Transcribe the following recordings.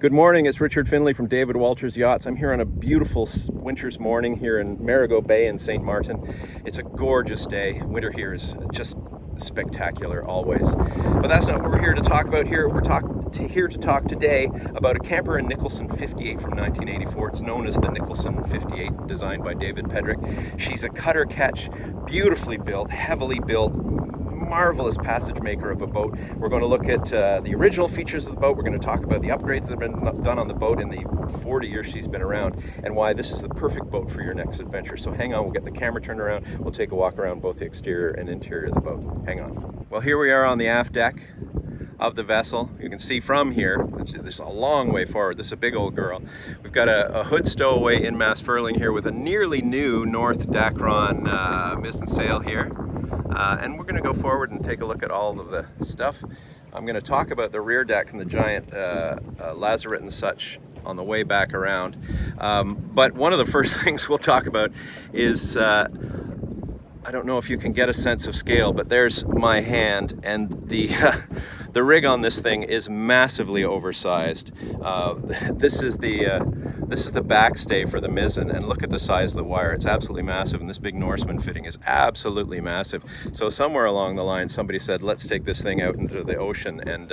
Good morning, it's Ritchard Findlay from David Walters Yachts. I'm here on a beautiful winter's morning here in Marigot Bay in St. Martin. It's a gorgeous day. Winter here is just spectacular always. But that's not what we're here to talk about here. We're here to talk today about a Camper and Nicholson 58 from 1984. It's known as the Nicholson 58, designed by David Pedrick. She's a cutter ketch, beautifully built, heavily built, marvelous passage maker of a boat. We're going to look at the original features of the boat. We're going to talk about the upgrades that have been done on the boat in the 40 years she's been around, and why this is the perfect boat for your next adventure. So hang on, we'll get the camera turned around. We'll take a walk around both the exterior and interior of the boat. Hang on. Well, here we are on the aft deck of the vessel. You can see from here, this is a long way forward. This is a big old girl. We've got a hood stowaway in mast furling here with a nearly new North Dacron mizzen sail here. And we're going to go forward and take a look at all of the stuff. I'm going to talk about the rear deck and the giant lazaret and such on the way back around. But one of the first things we'll talk about is, I don't know if you can get a sense of scale, but there's my hand, and the rig on this thing is massively oversized. This is the backstay for the mizzen, and look at the size of the wire. It's absolutely massive, and this big Norseman fitting is absolutely massive. So somewhere along the line, somebody said, let's take this thing out into the ocean and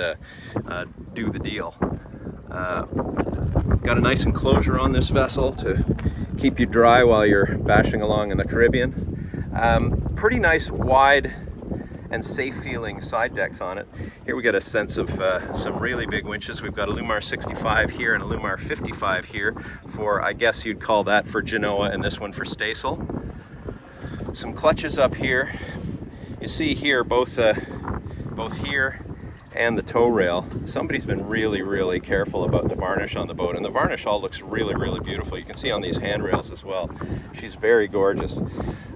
do the deal. Got a nice enclosure on this vessel to keep you dry while you're bashing along in the Caribbean. Pretty nice, wide and safe feeling side decks on it. Here we get a sense of some really big winches. We've got a Lumar 65 here and a Lumar 55 here for, I guess you'd call that for Genoa, and this one for Staysail. Some clutches up here. You see here both here and the tow rail. Somebody's been really careful about the varnish on the boat, and the varnish all looks really beautiful. You can see on these handrails as well. She's very gorgeous.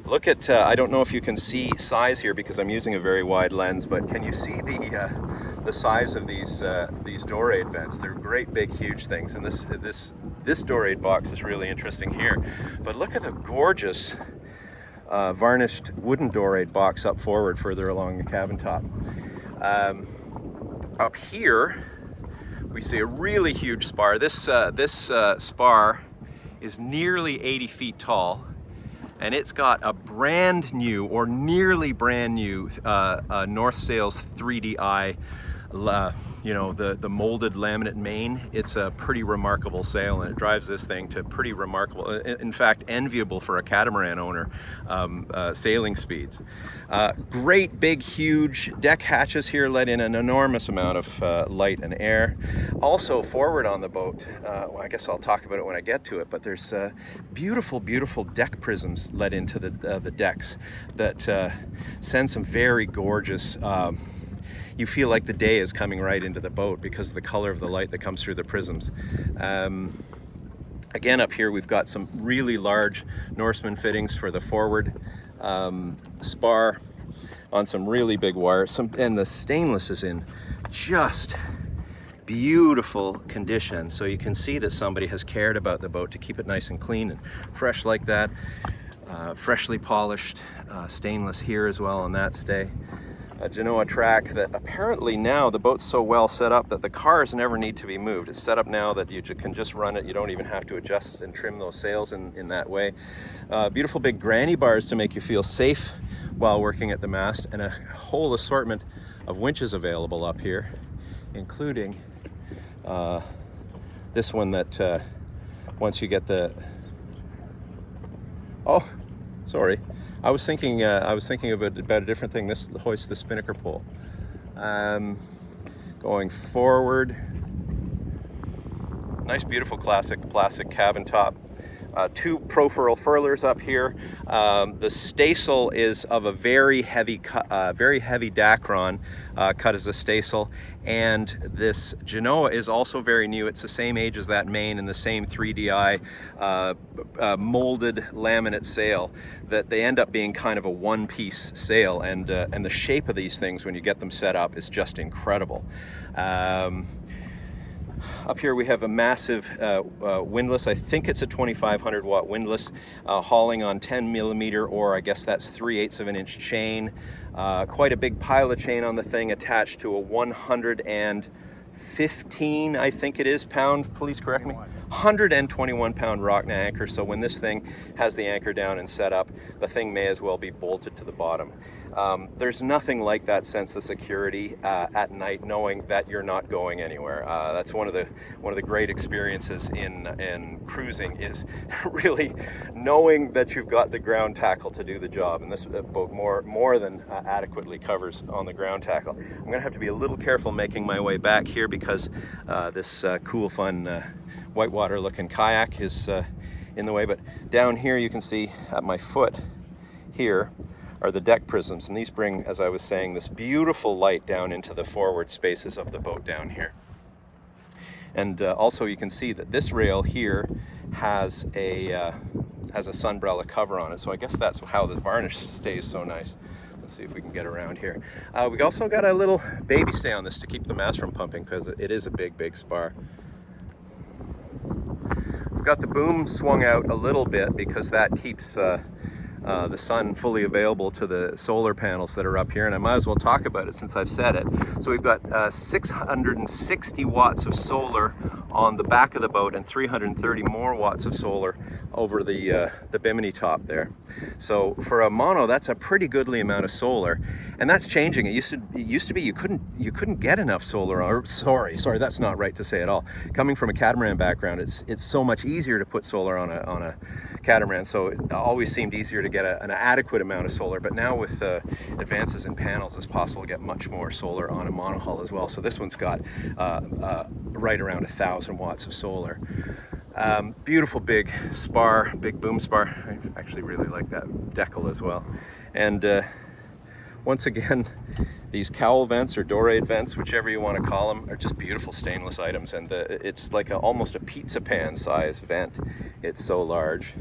Look at, I don't know if you can see size here because I'm using a very wide lens, but can you see the size of these door-aid vents? They're great big huge things, and this door-aid box is really interesting here. But look at the gorgeous varnished wooden door-aid box up forward further along the cabin top. Up here we see a really huge spar. This spar is nearly 80 feet tall, and it's got a brand new or nearly brand new North Sails 3DI, you know, the molded laminate main. It's a pretty remarkable sail, and it drives this thing to pretty remarkable, in fact enviable for a catamaran owner, sailing speeds. Great big huge deck hatches here let in an enormous amount of light and air. Also forward on the boat, well, I guess I'll talk about it when I get to it, but there's beautiful deck prisms let into the decks that send some very gorgeous, you feel like the day is coming right into the boat because of the color of the light that comes through the prisms. Again, up here we've got some really large Norseman fittings for the forward spar on some really big wire. And the stainless is in just beautiful condition. So you can see that somebody has cared about the boat to keep it nice and clean and fresh like that. Freshly polished stainless here as well on that stay. A Genoa track that apparently now the boat's so well set up that the cars never need to be moved. It's set up now that you can just run it. You don't even have to adjust and trim those sails in that way. Beautiful big granny bars to make you feel safe while working at the mast, and a whole assortment of winches available up here, including this one that once you get the, oh, sorry. I was thinking of it about a different thing. This hoists the spinnaker pole. Going forward, nice, beautiful, classic plastic cabin top. Two profurl furlers up here. The staysail is of a very heavy Dacron, cut as a staysail, and this Genoa is also very new. It's the same age as that main and the same 3DI molded laminate sail, that they end up being kind of a one-piece sail, and the shape of these things when you get them set up is just incredible. Up here we have a massive windlass. I think it's a 2500 watt windlass, hauling on 10 millimeter, or I guess that's 3/8 of an inch chain. Quite a big pilot chain on the thing, attached to a 100 and 115, I think it is, pound, please correct me, 121 pound rock anchor. So when this thing has the anchor down and set up, the thing may as well be bolted to the bottom. There's nothing like that sense of security at night, knowing that you're not going anywhere. That's one of the great experiences in cruising, is really knowing that you've got the ground tackle to do the job. And this boat more than adequately covers on the ground tackle. I'm gonna have to be a little careful making my way back here, because this cool, fun whitewater looking kayak is in the way. But down here you can see at my foot here are the deck prisms, and these bring, as I was saying, this beautiful light down into the forward spaces of the boat down here. And also you can see that this rail here has a sunbrella cover on it, so I guess that's how the varnish stays so nice. Let's see if we can get around here. We also got a little baby stay on this to keep the mast from pumping, because it is a big spar. We've got the boom swung out a little bit because that keeps the sun fully available to the solar panels that are up here, and I might as well talk about it since I've said it. So we've got 660 watts of solar on the back of the boat, and 330 more watts of solar over the bimini top there. So for a mono, that's a pretty goodly amount of solar, and that's changing. It used to be you couldn't get enough solar. Or sorry, that's not right to say at all. Coming from a catamaran background, it's so much easier to put solar on a catamaran, so it always seemed easier to get an adequate amount of solar. But now with advances in panels, it's possible to get much more solar on a monohull as well. So this one's got right around 1,000 watts of solar. Beautiful big spar, big boom spar. I actually really like that decal as well. And once again, these cowl vents or dorade vents, whichever you want to call them, are just beautiful stainless items. And it's like almost a pizza pan size vent. It's so large.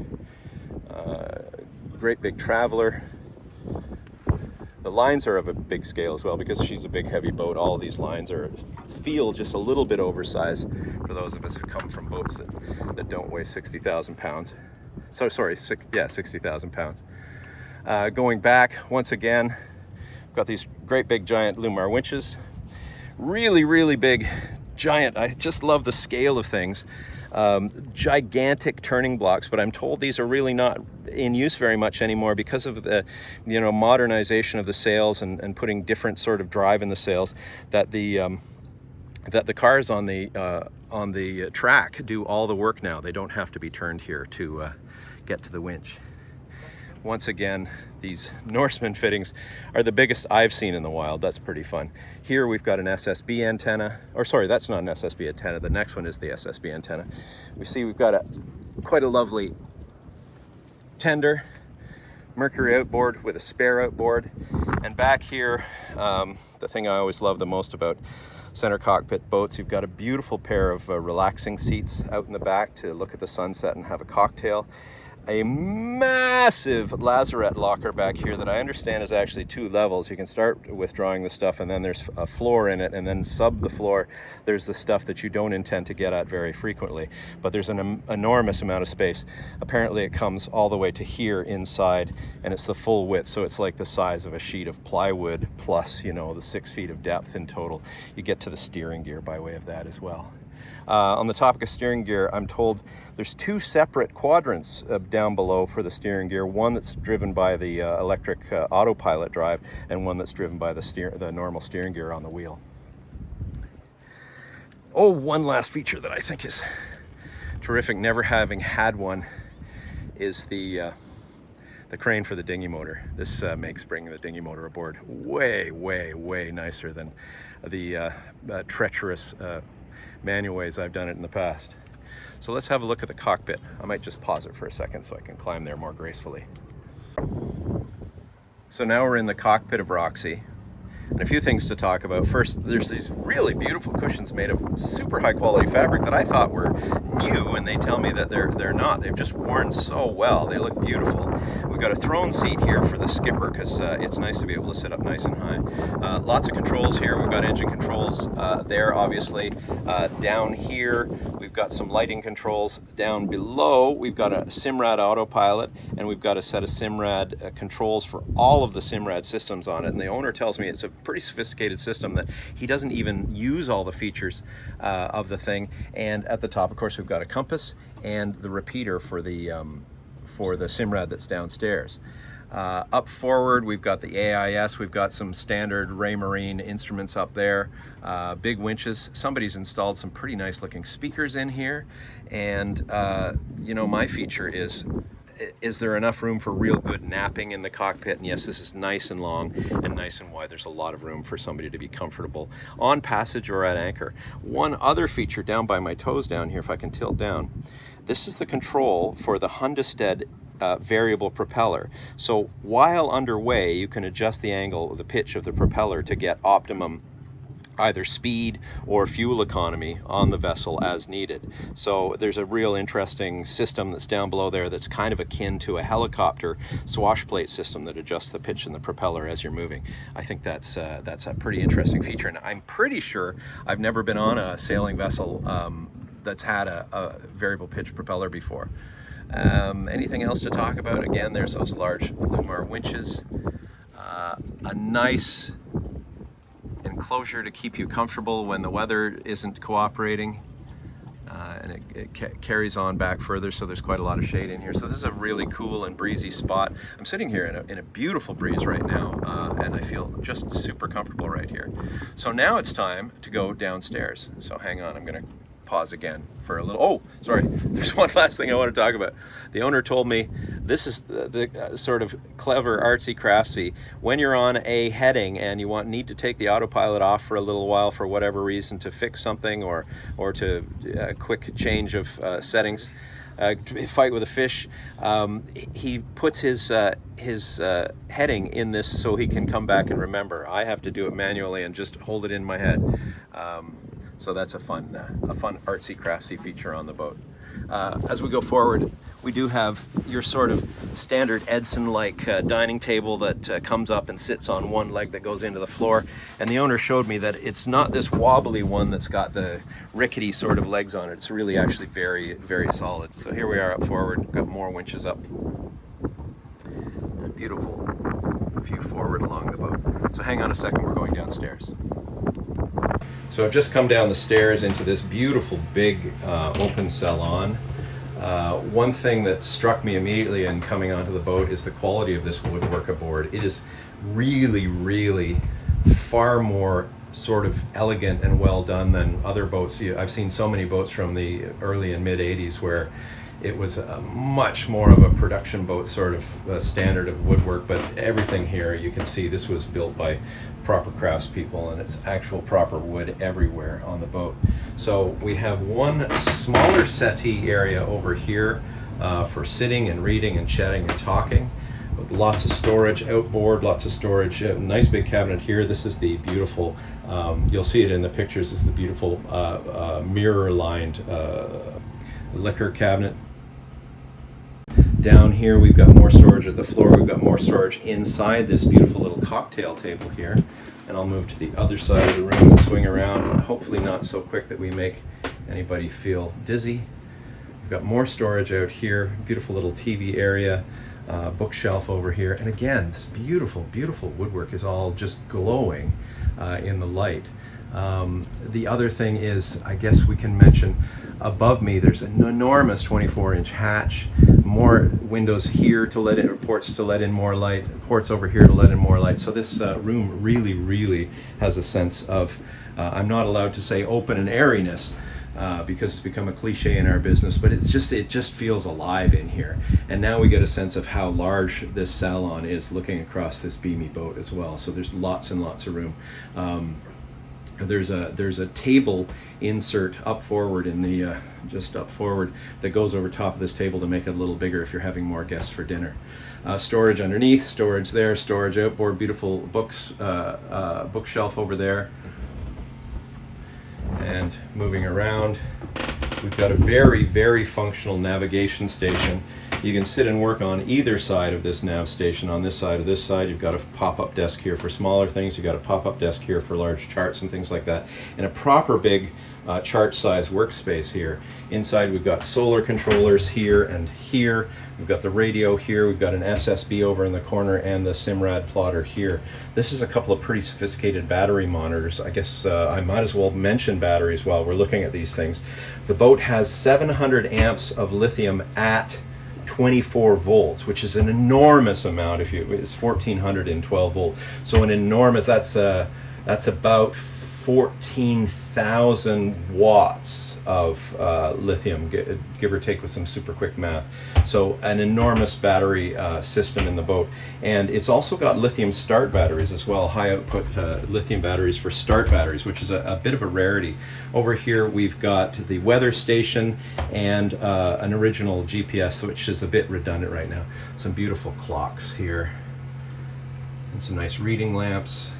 Great big traveler. The lines are of a big scale as well, because she's a big heavy boat. All of these lines feel just a little bit oversized for those of us who come from boats that don't weigh 60,000 pounds. So sorry, 60,000 pounds. Going back, once again, we've got these great big giant Lumar winches. Really big, giant. I just love the scale of things. Gigantic turning blocks, but I'm told these are really not in use very much anymore because of the modernization of the sails and putting different sort of drive in the sails, that the cars on the track do all the work now. They don't have to be turned here to get to the winch. Once again, these Norseman fittings are the biggest I've seen in the wild. That's pretty fun. Here we've got an SSB antenna, or sorry, that's not an SSB antenna. The next one is the SSB antenna. We see we've got quite a lovely tender, Mercury outboard with a spare outboard. And back here, the thing I always love the most about center cockpit boats, you've got a beautiful pair of relaxing seats out in the back to look at the sunset and have a cocktail. A massive lazarette locker back here that I understand is actually 2 levels. You can start withdrawing the stuff, and then there's a floor in it, and then sub the floor there's the stuff that you don't intend to get at very frequently. But there's an enormous amount of space. Apparently it comes all the way to here inside, and it's the full width, so it's like the size of a sheet of plywood plus the 6 feet of depth in total. You get to the steering gear by way of that as well. On the topic of steering gear, I'm told there's 2 separate quadrants down below for the steering gear. One that's driven by the electric autopilot drive, and one that's driven by the normal steering gear on the wheel. Oh, one last feature that I think is terrific, never having had one, is the crane for the dinghy motor. This makes bringing the dinghy motor aboard way nicer than the treacherous manual ways I've done it in the past. So let's have a look at the cockpit. I might just pause it for a second so I can climb there more gracefully. So now we're in the cockpit of Roxy, and a few things to talk about. First, there's these really beautiful cushions made of super high quality fabric that I thought were new, and they tell me that they're not. They've just worn so well. They look beautiful. We've got a throne seat here for the skipper because it's nice to be able to sit up nice and high. Lots of controls here. We've got engine controls there, obviously. Down here, we've got some lighting controls. Down below, we've got a Simrad autopilot, and we've got a set of Simrad controls for all of the Simrad systems on it. And the owner tells me it's a pretty sophisticated system that he doesn't even use all the features of the thing. And at the top, of course, we've got a compass and the repeater for the Simrad that's downstairs. Up forward, we've got the AIS, we've got some standard Raymarine instruments up there, big winches. Somebody's installed some pretty nice looking speakers in here. And you know, my feature is there enough room for real good napping in the cockpit? And yes, this is nice and long and nice and wide. There's a lot of room for somebody to be comfortable on passage or at anchor. One other feature down by my toes down here, if I can tilt down, this is the control for the Hundestead variable propeller. So while underway, you can adjust the angle, the pitch of the propeller to get optimum either speed or fuel economy on the vessel as needed. So there's a real interesting system that's down below there that's kind of akin to a helicopter swash plate system that adjusts the pitch in the propeller as you're moving. I think that's a pretty interesting feature, and I'm pretty sure I've never been on a sailing vessel that's had a variable pitch propeller before. Anything else to talk about? Again, there's those large Lumar winches, a nice enclosure to keep you comfortable when the weather isn't cooperating, and it carries on back further, so there's quite a lot of shade in here. So this is a really cool and breezy spot. I'm sitting here in a beautiful breeze right now, and I feel just super comfortable right here. So now it's time to go downstairs. So hang on, I'm gonna pause again for a little. Oh, sorry, there's one last thing I want to talk about. The owner told me this is the sort of clever, artsy, craftsy. When you're on a heading and you need to take the autopilot off for a little while for whatever reason, to fix something or to quick change of settings, fight with a fish, he puts his heading in this so he can come back and remember. I have to do it manually and just hold it in my head. So that's a fun artsy craftsy feature on the boat. As we go forward, we do have your sort of standard Edson-like dining table that comes up and sits on one leg that goes into the floor. And the owner showed me that it's not this wobbly one that's got the rickety sort of legs on it. It's really actually very, very solid. So here we are up forward. We've got more winches up. And a beautiful view forward along the boat. So hang on a second, we're going downstairs. So I've just come down the stairs into this beautiful big open salon. One thing that struck me immediately in coming onto the boat is the quality of this woodwork aboard. It is really, really far more sort of elegant and well done than other boats. I've seen so many boats from the early and mid 80s where it was a much more of a production boat sort of standard of woodwork, but everything here, you can see this was built by proper craftspeople, and it's actual proper wood everywhere on the boat. So we have one smaller settee area over here for sitting and reading and chatting and talking, with lots of storage outboard, lots of storage. Nice big cabinet here. This is the beautiful, you'll see it in the pictures, this is the beautiful mirror-lined liquor cabinet. Down here we've got more storage at the floor. We've got more storage inside this beautiful little cocktail table here. And I'll move to the other side of the room and swing around, hopefully not so quick that we make anybody feel dizzy. We've got more storage out here, beautiful little TV area, bookshelf over here. And again, this beautiful, beautiful woodwork is all just glowing in the light. The other thing is, I guess we can mention, above me there's an enormous 24-inch hatch, more windows here to let in, or ports to let in more light, ports over here to let in more light. So this room really, really has a sense of, I'm not allowed to say open and airiness, because it's become a cliche in our business, but it just feels alive in here. And now we get a sense of how large this salon is looking across this beamy boat as well. So there's lots and lots of room. There's a table insert up forward in the just up forward that goes over top of this table to make it a little bigger if you're having more guests for dinner. Storage underneath, storage there, storage outboard, beautiful books, bookshelf over there. And moving around, we've got a very, very functional navigation station. You can sit and work on either side of this nav station. On this side or this side, you've got a pop-up desk here for smaller things. You've got a pop-up desk here for large charts and things like that. And a proper big chart size workspace here. Inside we've got solar controllers here and here. We've got the radio here. We've got an SSB over in the corner and the Simrad plotter here. This is a couple of pretty sophisticated battery monitors. I guess I might as well mention batteries while we're looking at these things. The boat has 700 amps of lithium at 24 volts, which is an enormous amount. It's 1400 in 12 volt, so an enormous. That's about 14,000 watts of lithium, give or take with some super quick math. So an enormous battery system in the boat. And it's also got lithium start batteries as well, high output lithium batteries for start batteries, which is a bit of a rarity. Over here we've got the weather station and an original GPS, which is a bit redundant right now. Some beautiful clocks here and some nice reading lamps,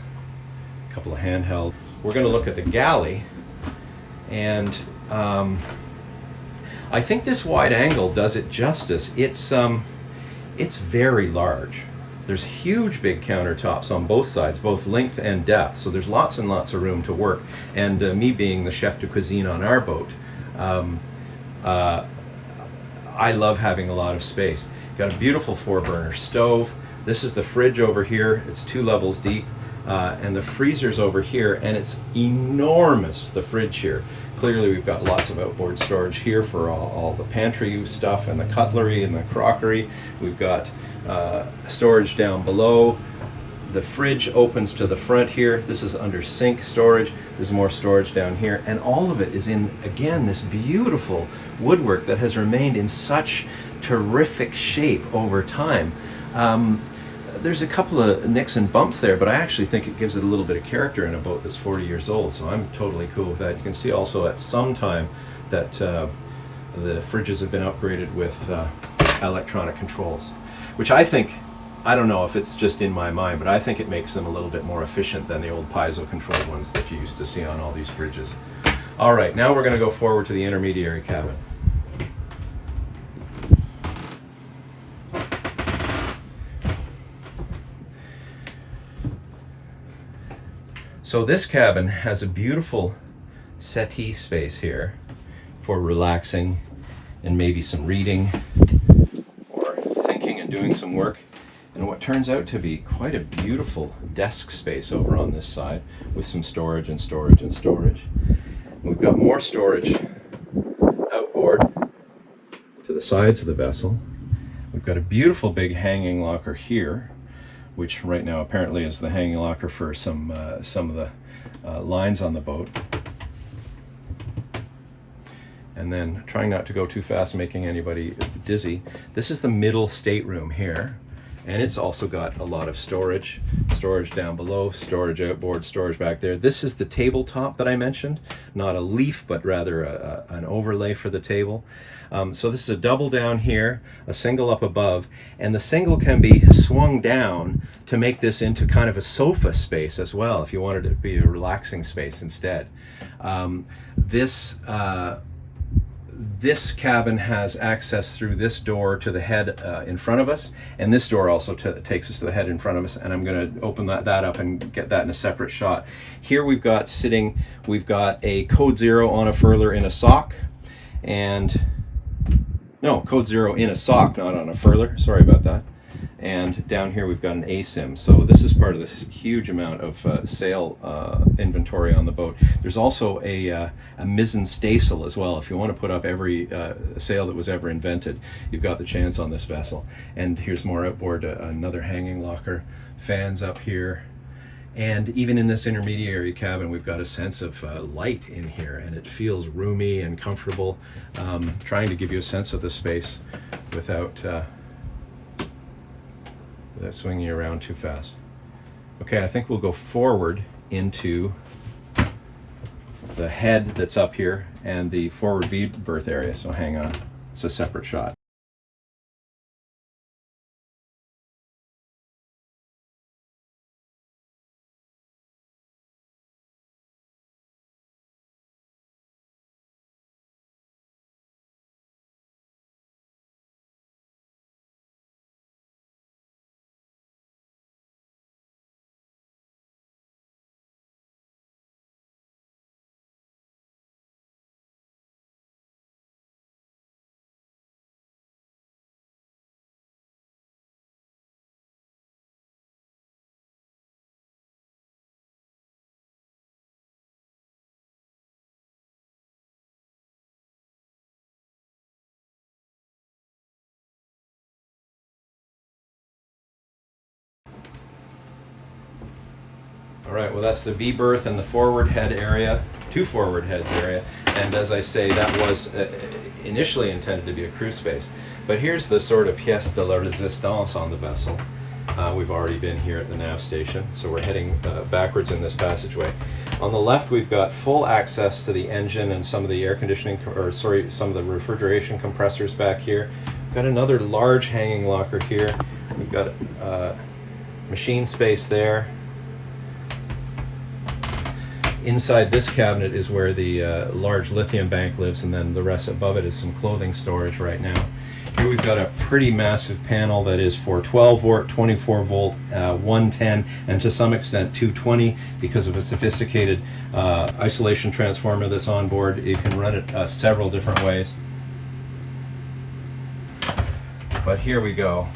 a couple of handheld. We're going to look at the galley, and I think this wide angle does it justice. It's very large. There's huge big countertops on both sides, both length and depth, so there's lots and lots of room to work. And me being the chef de cuisine on our boat, I love having a lot of space. Got a beautiful 4-burner stove. This is the fridge over here. It's 2 levels deep. And the freezer's over here, and it's enormous, the fridge here. Clearly we've got lots of outboard storage here for all the pantry stuff and the cutlery and the crockery. We've got storage down below. The fridge opens to the front here. This is under sink storage. There's more storage down here, and all of it is in, again, this beautiful woodwork that has remained in such terrific shape over time. There's a couple of nicks and bumps there, but I actually think it gives it a little bit of character in a boat that's 40 years old, so I'm totally cool with that. You can see also at some time that the fridges have been upgraded with electronic controls, which I think, I don't know if it's just in my mind, but I think it makes them a little bit more efficient than the old piezo controlled ones that you used to see on all these fridges. All right, now we're going to go forward to the intermediary cabin. So this cabin has a beautiful settee space here for relaxing and maybe some reading or thinking and doing some work, and what turns out to be quite a beautiful desk space over on this side with some storage and storage and storage. We've got more storage outboard to the sides of the vessel. We've got a beautiful big hanging locker here, which right now apparently is the hanging locker for some of the lines on the boat. And then, trying not to go too fast, making anybody dizzy, this is the middle stateroom here, and it's also got a lot of storage down below, storage outboard, storage back there. This is the tabletop that I mentioned, not a leaf, but rather an overlay for the table. So this is a double down here, a single up above, and the single can be swung down to make this into kind of a sofa space as well, if you wanted it to be a relaxing space instead. This cabin has access through this door to the head in front of us, and this door also takes us to the head in front of us, and I'm going to open that up and get that in a separate shot. Here we've got a code 0 on a furler in a sock, and no, code 0 in a sock, not on a furler, sorry about that. And down here we've got an ASIM. So this is part of this huge amount of sail inventory on the boat. There's also a mizzen staysail as well. If you want to put up every sail that was ever invented, you've got the chance on this vessel. And here's more outboard, another hanging locker, fans up here. And even in this intermediary cabin, we've got a sense of light in here, and it feels roomy and comfortable, trying to give you a sense of the space without swinging you around too fast. Okay, I think we'll go forward into the head that's up here and the forward V berth area, so hang on, it's a separate shot. All right, well that's the V berth and the forward head area, 2 forward heads area, and as I say, that was initially intended to be a crew space. But here's the sort of pièce de la résistance on the vessel. We've already been here at the nav station, so we're heading backwards in this passageway. On the left, we've got full access to the engine and some of the air conditioning, some of the refrigeration compressors back here. We've got another large hanging locker here. We've got machine space there. Inside this cabinet is where the large lithium bank lives, and then the rest above it is some clothing storage right now. Here we've got a pretty massive panel that is for 12 volt, 24 volt, 110, and to some extent 220 because of a sophisticated isolation transformer that's on board. You can run it several different ways. But here we go.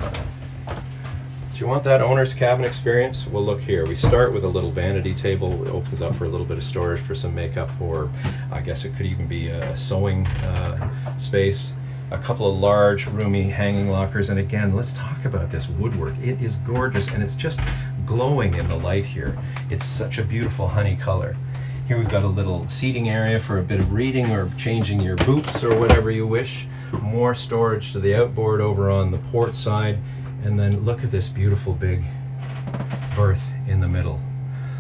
Do you want that owner's cabin experience? Well, look here. We start with a little vanity table. It opens up for a little bit of storage for some makeup, or I guess it could even be a sewing space. A couple of large, roomy hanging lockers. And again, let's talk about this woodwork. It is gorgeous, and it's just glowing in the light here. It's such a beautiful honey color. Here we've got a little seating area for a bit of reading or changing your boots or whatever you wish. More storage to the outboard over on the port side. And then look at this beautiful big berth in the middle.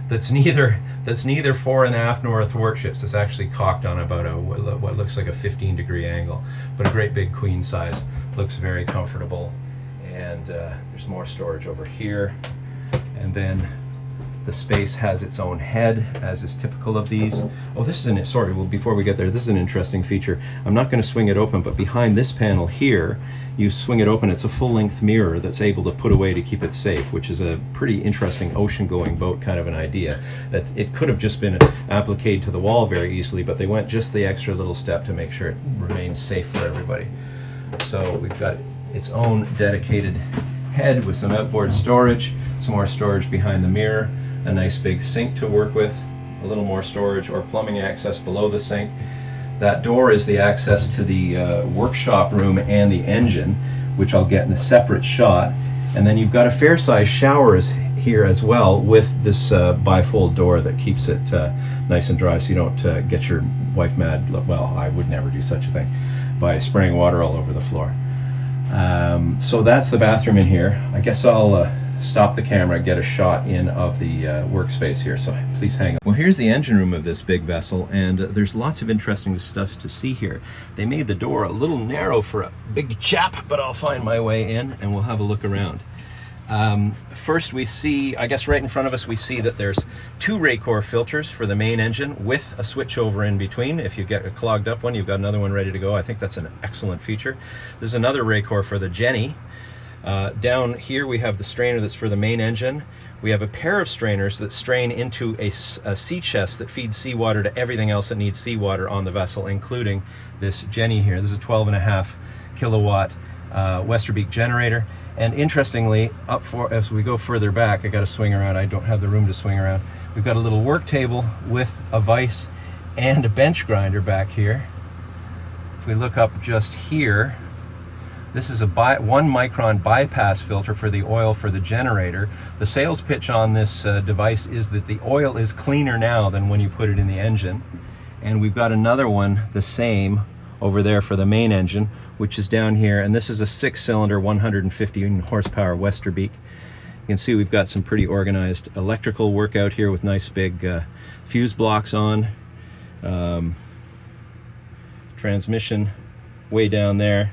That's neither fore and aft nor athwartships. It's actually cocked on about what looks like a 15-degree angle, but a great big queen size. Looks very comfortable. And there's more storage over here. And then the space has its own head, as is typical of these. Oh, this is before we get there, this is an interesting feature. I'm not going to swing it open, but behind this panel here, you swing it open, it's a full-length mirror that's able to put away to keep it safe, which is a pretty interesting ocean-going boat kind of an idea. That it could have just been appliqued to the wall very easily, but they went just the extra little step to make sure it remains safe for everybody. So we've got its own dedicated head with some outboard storage, some more storage behind the mirror, a nice big sink to work with, a little more storage or plumbing access below the sink. That door is the access to the workshop room and the engine, which I'll get in a separate shot. And then you've got a fair-sized shower here as well, with this bifold door that keeps it nice and dry, so you don't get your wife mad. Well, I would never do such a thing by spraying water all over the floor. So that's the bathroom in here. I guess I'll stop the camera, get a shot in of the workspace here, so please hang on. Well, here's the engine room of this big vessel, and there's lots of interesting stuff to see here. They made the door a little narrow for a big chap, but I'll find my way in and we'll have a look around. First we see, I guess right in front of us, we see that there's 2 Raycor filters for the main engine with a switchover in between. If you get a clogged up one, you've got another one ready to go. I think that's an excellent feature. There's another Raycor for the Jenny. Down here we have the strainer that's for the main engine. We have a pair of strainers that strain into a sea chest that feeds seawater to everything else that needs seawater on the vessel, including this Jenny here. This is a 12.5 kilowatt Westerbeek generator. And interestingly, as we go further back, I got to swing around. I don't have the room to swing around. We've got a little work table with a vise and a bench grinder back here. If we look up just here, this is a 1 micron bypass filter for the oil for the generator. The sales pitch on this device is that the oil is cleaner now than when you put it in the engine. And we've got another one, the same, over there for the main engine, which is down here. And this is a 6-cylinder, 115 horsepower Westerbeek. You can see we've got some pretty organized electrical work out here with nice big fuse blocks on. Transmission way down there.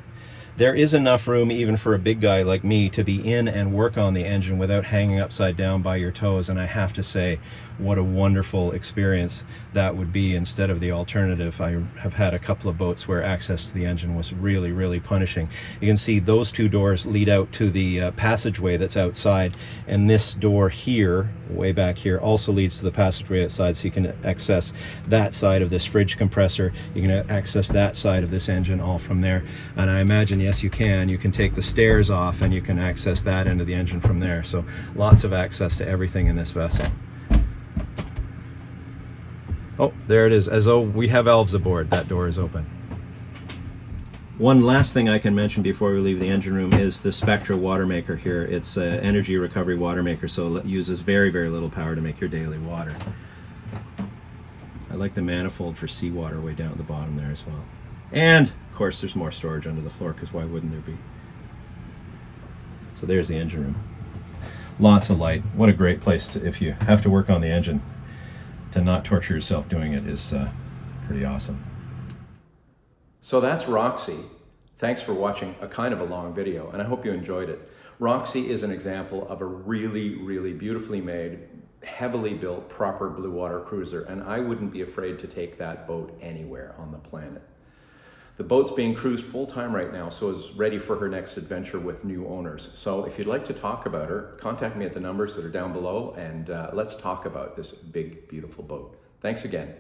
There is enough room even for a big guy like me to be in and work on the engine without hanging upside down by your toes, and I have to say what a wonderful experience that would be instead of the alternative. I have had a couple of boats where access to the engine was really, really punishing. You can see those 2 doors lead out to the passageway that's outside, and this door here, way back here, also leads to the passageway outside, so you can access that side of this fridge compressor. You can access that side of this engine all from there, and I imagine, yes, you can take the stairs off and you can access that end of the engine from there. So lots of access to everything in this vessel. Oh, there it is. As though we have elves aboard, that door is open. One last thing I can mention before we leave the engine room is the Spectra water maker here. It's an energy recovery water maker, so it uses very, very little power to make your daily water. I like the manifold for seawater way down at the bottom there as well. And, of course, there's more storage under the floor, because why wouldn't there be? So there's the engine room. Lots of light. What a great place to, if you have to work on the engine, to not torture yourself doing it is pretty awesome. So that's Roxy. Thanks for watching a kind of a long video, and I hope you enjoyed it. Roxy is an example of a really, really beautifully made, heavily built, proper blue water cruiser, and I wouldn't be afraid to take that boat anywhere on the planet. The boat's being cruised full-time right now, so is ready for her next adventure with new owners. So if you'd like to talk about her, contact me at the numbers that are down below, and let's talk about this big, beautiful boat. Thanks again.